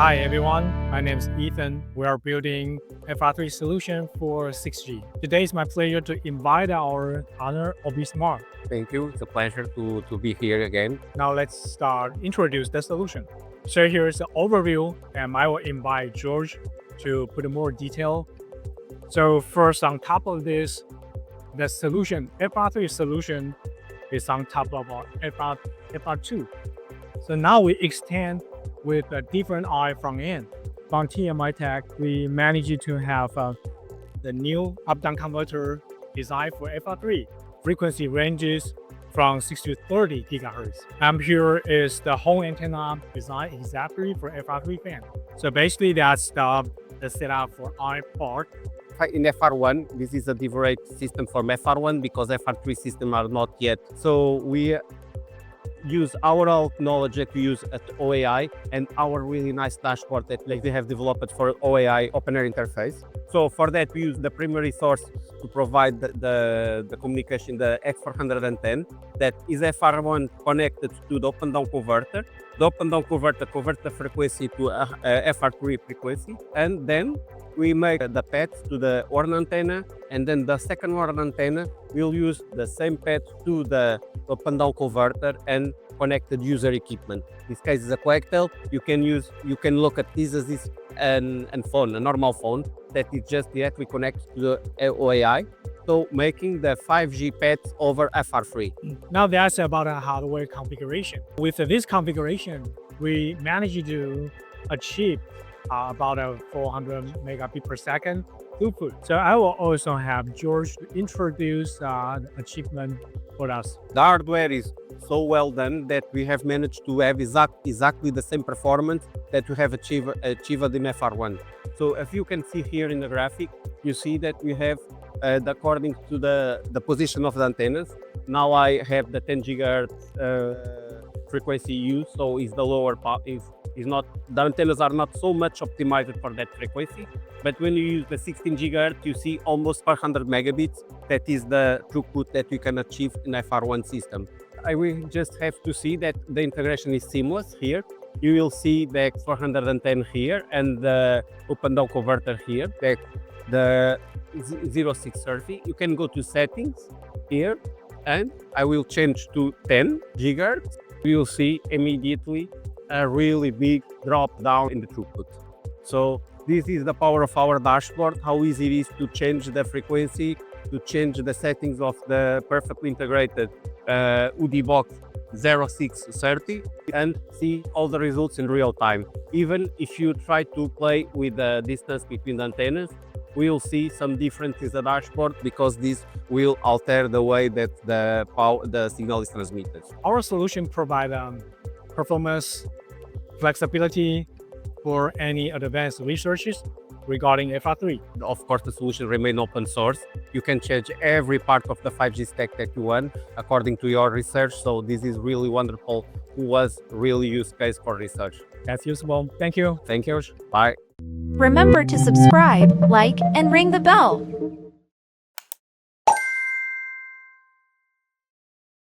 Hi everyone, my name is Ethan. We are building FR3 solution for 6G. Today it's my pleasure to invite our partner Allbesmart. Thank you. It's a pleasure to be here again. Now let's start introduce the solution. So here's the overview, and I will invite George to put more detail. So first, on top of this, the solution, FR3 solution is on top of our FR2. So now we extend with a different eye front end. From TMI Tech, we managed to have the new up-down converter designed for FR3. Frequency ranges from 6 to 30 gigahertz. And here is the whole antenna designed exactly for FR3 fan. So basically that's the setup for our part. In FR1, this is a different system from FR1 because FR3 systems are not yet. So we use our knowledge that we use at OAI and our really nice dashboard that we have developed for OAI open air interface. So for that, we use the primary source to provide the communication, the X410, that is FR1 connected to the open down converter. The open down converter converts the frequency to FR3 frequency, and then we make the path to the horn antenna, and then the second horn antenna will use the same path to the open down converter and connected user equipment. In this case is a coaxial. You can look at this as a phone, a normal phone that is just directly connected to the OAI. So making the 5G paths over FR3. Now that's about a hardware configuration. With this configuration, we managed to achieve about a 400 megabit per second throughput. So I will also have George introduce the achievement for us. The hardware is so well done that we have managed to have exactly the same performance that we have achieved in FR1. So if you can see here in the graphic, you see that we have according to the position of the antennas. Now I have the 10 gigahertz frequency used, so is the lower part. Is not, the antennas are not so much optimized for that frequency, but when you use the 16 gigahertz, you see almost 400 megabits. That is the throughput that we can achieve in FR1 system. I will just have to see that the integration is seamless here. You will see the X410 here and the open down converter here, the 0630. You can go to settings here, and I will change to 10 gigahertz. You will see immediately a really big drop down in the throughput. So this is the power of our dashboard, how easy it is to change the frequency, to change the settings of the perfectly integrated UD box 0630 and see all the results in real time. Even if you try to play with the distance between the antennas, we will see some difference in the dashboard because this will alter the way that the signal is transmitted. Our solution provides performance, flexibility for any advanced researches regarding FR3. Of course, the solution remains open source. You can change every part of the 5G stack that you want according to your research. So this is really wonderful. It was really use case for research. That's useful. Thank you. Thank you. Bye. Remember to subscribe, like, and ring the bell.